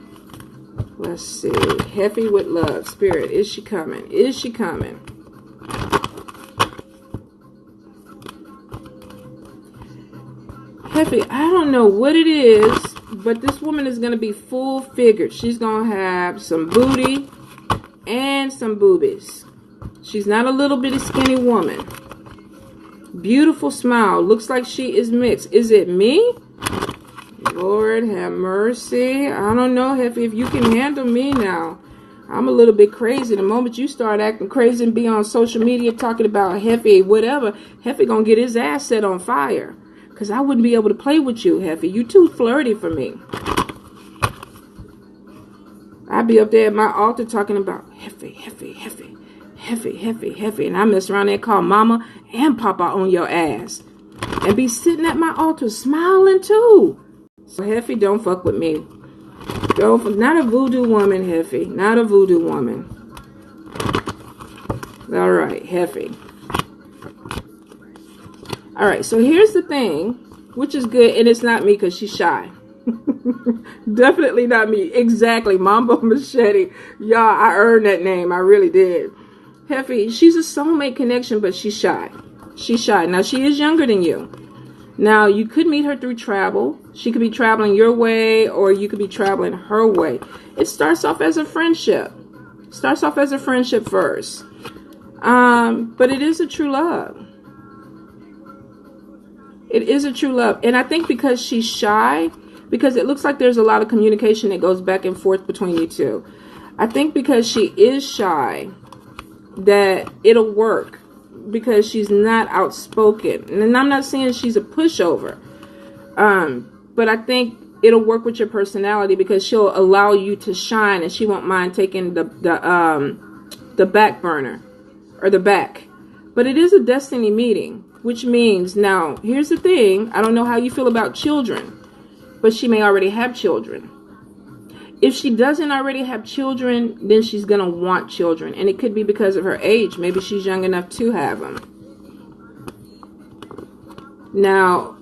Let's see. Heffy with love. Spirit, is she coming? Is she coming? Heffy, I don't know what it is, but this woman is going to be full figured. She's going to have some booty and some boobies. She's not a little bitty skinny woman. Beautiful smile. Looks like she is mixed. Is it me? Lord have mercy. I don't know, Heffy, if you can handle me now. I'm a little bit crazy. The moment you start acting crazy and be on social media talking about Heffy, whatever, Heffy going to get his ass set on fire. Because I wouldn't be able to play with you, Heffy. You too flirty for me. I'd be up there at my altar talking about Heffy, Heffy, Heffy, Heffy, Heffy, Heffy. And I mess around there and call Mama and Papa on your ass. And be sitting at my altar smiling too. So Heffy, don't fuck with me. Not a voodoo woman, Heffy. Not a voodoo woman. All right, Heffy. All right, so here's the thing, which is good, and it's not me because she's shy. Definitely not me. Exactly, Mambo Machete. Y'all, I earned that name. I really did. Heffy, she's a soulmate connection, but she's shy. She's shy. Now, she is younger than you. Now, you could meet her through travel. She could be traveling your way, or you could be traveling her way. It starts off as a friendship. Starts off as a friendship first. But it is a true love. It is a true love. And I think because she's shy, because it looks like there's a lot of communication that goes back and forth between you two. I think because she is shy, that it'll work. Because she's not outspoken. And I'm not saying she's a pushover. But I think it'll work with your personality because she'll allow you to shine and she won't mind taking the back burner or the back. But it is a destiny meeting. Which means, now, here's the thing. I don't know how you feel about children. But she may already have children. If she doesn't already have children, then she's going to want children. And it could be because of her age. Maybe she's young enough to have them. Now,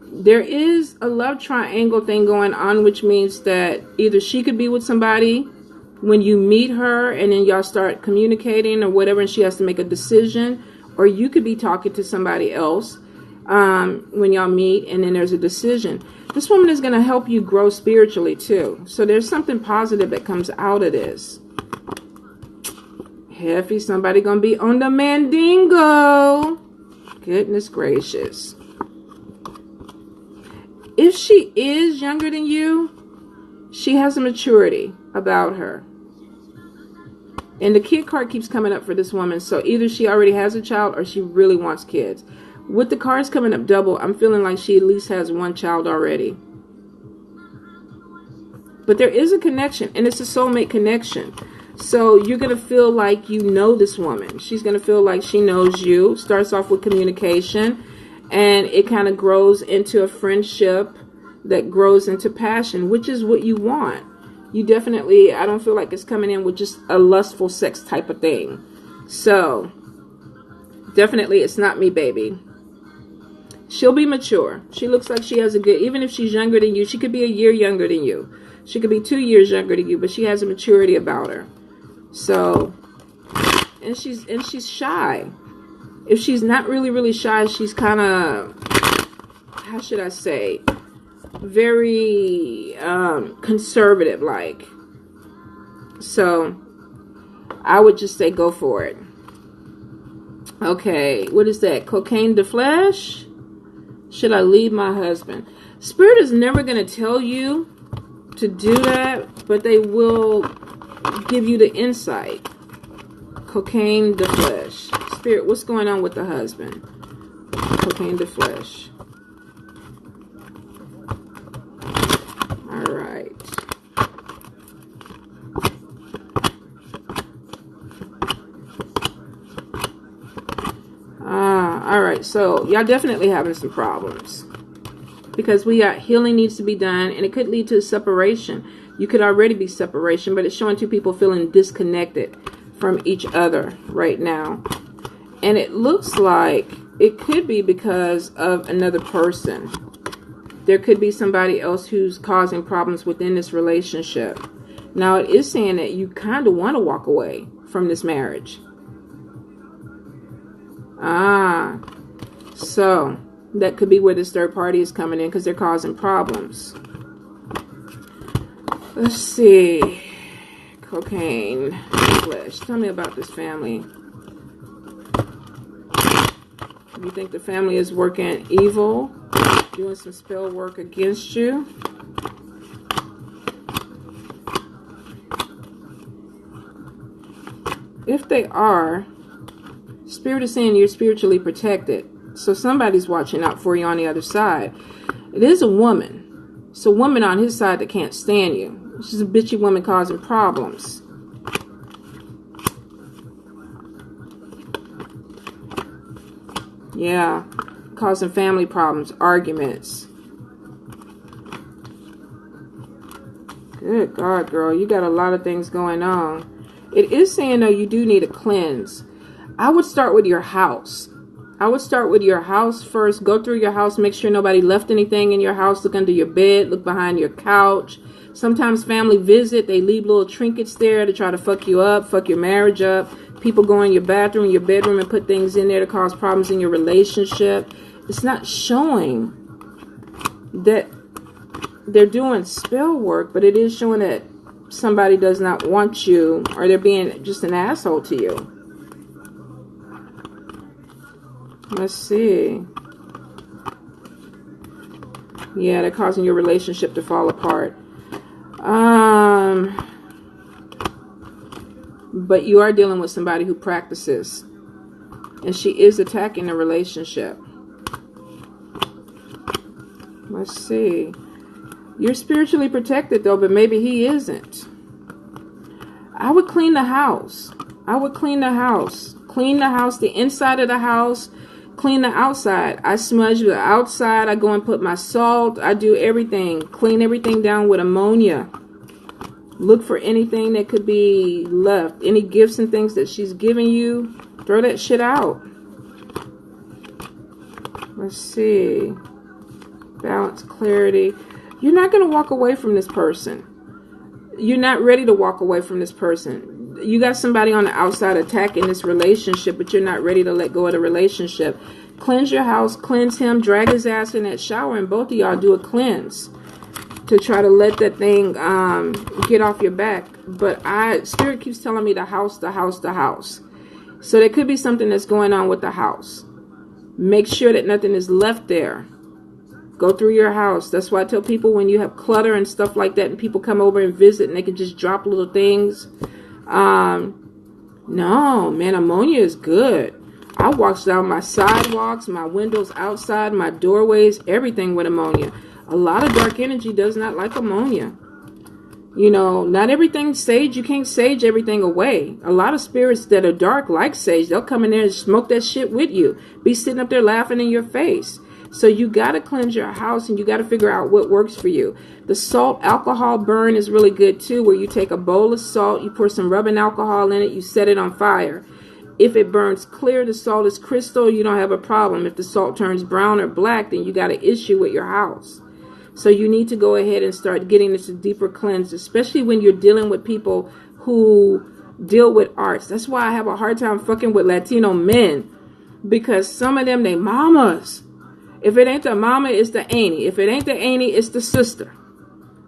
there is a love triangle thing going on, which means that either she could be with somebody when you meet her and then y'all start communicating or whatever, and she has to make a decision. Or you could be talking to somebody else when y'all meet and then there's a decision. This woman is going to help you grow spiritually too. So there's something positive that comes out of this. Heffy, somebody going to be on the Mandingo. Goodness gracious. If she is younger than you, she has a maturity about her. And the kid card keeps coming up for this woman. So either she already has a child or she really wants kids. With the cards coming up double, I'm feeling like she at least has one child already. But there is a connection, and it's a soulmate connection. So you're going to feel like you know this woman. She's going to feel like she knows you. Starts off with communication, and it kind of grows into a friendship that grows into passion, which is what you want. You definitely, I don't feel like it's coming in with just a lustful sex type of thing. So definitely it's not me, baby. She'll be mature. She looks like she has a good, even if she's younger than you, she could be a year younger than you. She could be 2 years younger than you, but she has a maturity about her. So, and she's shy. If she's not really shy, she's kind of, how should I say, very conservative like. So I would just say go for it. Okay, what is that? Cocaine de flesh? Should I leave my husband? Spirit is never going to tell you to do that, but they will give you the insight. Cocaine de flesh. Spirit, what's going on with the husband? Cocaine de flesh. All right. All right. So y'all definitely having some problems because we got healing needs to be done, and it could lead to separation. You could already be separation, but it's showing two people feeling disconnected from each other right now. And it looks like it could be because of another person. There could be somebody else who's causing problems within this relationship. Now, it is saying that you kind of want to walk away from this marriage. So that could be where this third party is coming in because they're causing problems. Let's see. Cocaine, flesh. Tell me about this family. You think the family is working evil? Doing some spell work against you? If they are, Spirit is saying you're spiritually protected. So somebody's watching out for you on the other side. It is a woman. It's a woman on his side that can't stand you. She's a bitchy woman causing problems. Yeah. Causing family problems, arguments. Good God, girl. You got a lot of things going on. It is saying, though, you do need a cleanse. I would start with your house. I would start with your house first. Go through your house. Make sure nobody left anything in your house. Look under your bed. Look behind your couch. Sometimes family visit. They leave little trinkets there to try to fuck you up, fuck your marriage up. People go in your bathroom, your bedroom, and put things in there to cause problems in your relationship. It's not showing that they're doing spell work, but it is showing that somebody does not want you, or they're being just an asshole to you. Let's see. Yeah, they're causing your relationship to fall apart. But you are dealing with somebody who practices. And she is attacking the relationship. Let's see. You're spiritually protected, though, but maybe he isn't. I would clean the house. I would clean the house. Clean the house, the inside of the house. Clean the outside. I smudge the outside. I go and put my salt. I do everything. Clean everything down with ammonia. Look for anything that could be left. Any gifts and things that she's giving you. Throw that shit out. Let's see. Balance, clarity. You're not going to walk away from this person. You're not ready to walk away from this person. You got somebody on the outside attacking this relationship, but you're not ready to let go of the relationship. Cleanse your house, cleanse him, drag his ass in that shower, and both of y'all do a cleanse to try to let that thing get off your back. But Spirit keeps telling me the house, the house, the house. So there could be something that's going on with the house. Make sure that nothing is left there. Go through your house. That's why I tell people when you have clutter and stuff like that and people come over and visit and they can just drop little things. No, man, ammonia is good. I wash down my sidewalks, my windows outside, my doorways, everything with ammonia. A lot of dark energy does not like ammonia. You know, not everything's sage. You can't sage everything away. A lot of spirits that are dark like sage, they'll come in there and smoke that shit with you. Be sitting up there laughing in your face. So you got to cleanse your house and you got to figure out what works for you. The salt alcohol burn is really good too, where you take a bowl of salt, you pour some rubbing alcohol in it, you set it on fire. If it burns clear, the salt is crystal, you don't have a problem. If the salt turns brown or black, then you got an issue with your house. So you need to go ahead and start getting into deeper cleanse, especially when you're dealing with people who deal with arts. That's why I have a hard time fucking with Latino men, because some of them, they mamas. If it ain't the mama, it's the auntie. If it ain't the auntie, it's the sister.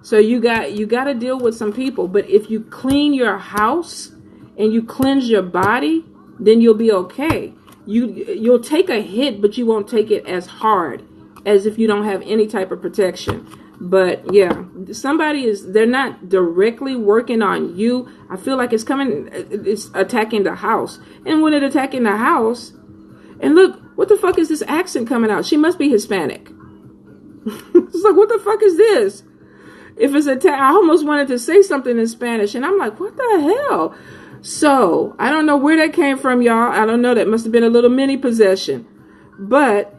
So you got to deal with some people. But if you clean your house and you cleanse your body, then you'll be okay. You'll take a hit, but you won't take it as hard as if you don't have any type of protection. But yeah, they're not directly working on you. I feel like it's attacking the house. And when it attacking the house, and look, what the fuck is this accent coming out? She must be Hispanic. It's like, what the fuck is this? If it's I almost wanted to say something in Spanish, and I'm like, what the hell? So, I don't know where that came from, y'all. I don't know. That must have been a little mini possession. But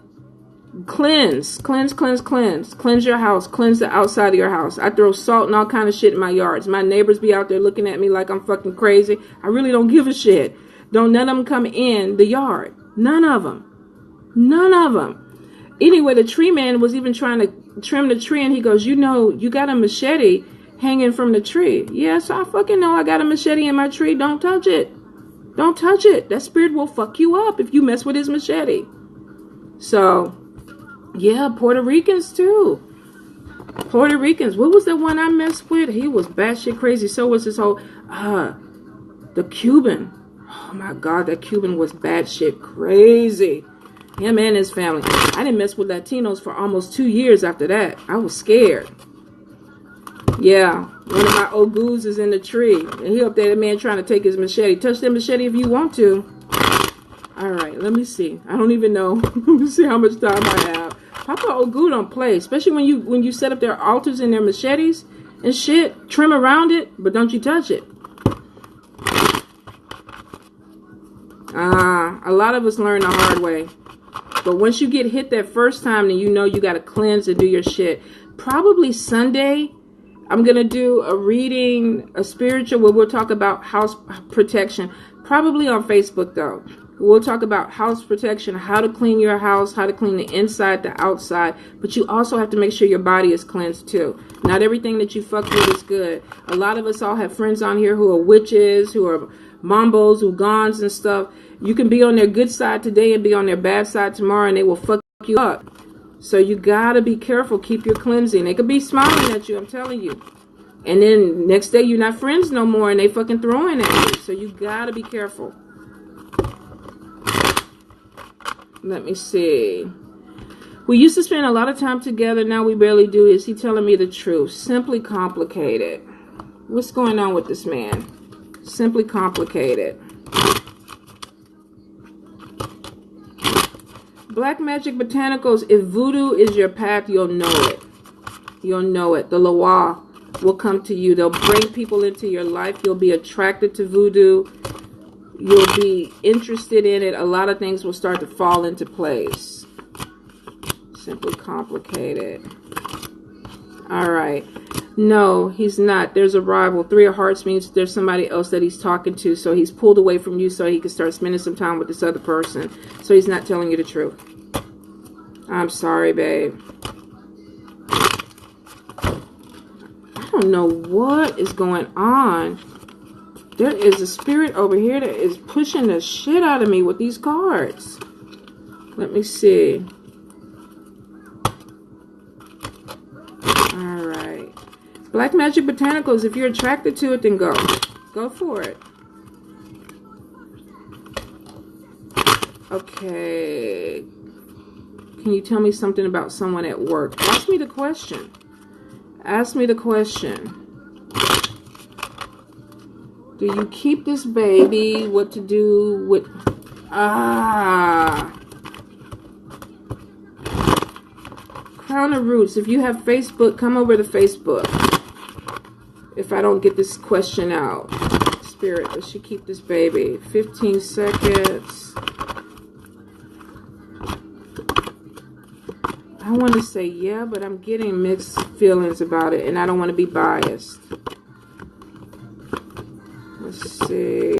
cleanse your house, cleanse the outside of your house. I throw salt and all kind of shit in my yards. My neighbors be out there looking at me like I'm fucking crazy. I really don't give a shit. None of them come in the yard. None of them. Anyway, the tree man was even trying to trim the tree, and he goes, you know, you got a machete hanging from the tree. Yes, I fucking know I got a machete in my tree. Don't touch it. Don't touch it. That spirit will fuck you up if you mess with his machete. So, yeah, Puerto Ricans too. Puerto Ricans. What was the one I messed with? He was batshit crazy. So was this whole, the Cuban. Oh my God, that Cuban was batshit crazy. Him and his family. I didn't mess with Latinos for almost 2 years after that. I was scared. Yeah, one of my ogus is in the tree. And he up there, the man trying to take his machete. Touch that machete if you want to. All right, let me see. I don't even know. Let me see how much time I have. Papa Ogu don't play. Especially when you set up their altars and their machetes and shit. Trim around it, but don't you touch it. A lot of us learn the hard way. But once you get hit that first time, then you know you got to cleanse and do your shit. Probably Sunday, I'm going to do a reading, a spiritual, where we'll talk about house protection. Probably on Facebook, though. We'll talk about house protection, how to clean your house, how to clean the inside, the outside. But you also have to make sure your body is cleansed, too. Not everything that you fuck with is good. A lot of us all have friends on here who are witches, who are mambos, ugans and stuff. You can be on their good side today and be on their bad side tomorrow, and they will fuck you up. So you gotta be careful. Keep your cleansing. They could be smiling at you, I'm telling you. And then next day you're not friends no more, and they fucking throwing at you. So you gotta be careful. Let me see. We used to spend a lot of time together. Now we barely do. Is he telling me the truth? Simply complicated. What's going on with this man? Simply complicated. Black Magic Botanicals, if voodoo is your path, you'll know it. You'll know it. The Loa will come to you. They'll bring people into your life. You'll be attracted to voodoo. You'll be interested in it. A lot of things will start to fall into place. Simply complicated. All right. No, he's not. There's a rival. 3 of Hearts means there's somebody else that he's talking to. So he's pulled away from you so he can start spending some time with this other person. So he's not telling you the truth. I'm sorry, babe. I don't know what is going on. There is a spirit over here that is pushing the shit out of me with these cards. Let me see. Alright. Black Magic Botanicals, if you're attracted to it, then go. Go for it. Okay. Can you tell me something about someone at work? Ask me the question. Ask me the question. Do you keep this baby? What to do with... Crown of Roots. If you have Facebook, come over to Facebook. if I don't get this question out. Spirit, does she keep this baby? 15 seconds. I want to say yeah, but I'm getting mixed feelings about it, and I don't want to be biased. Let's see.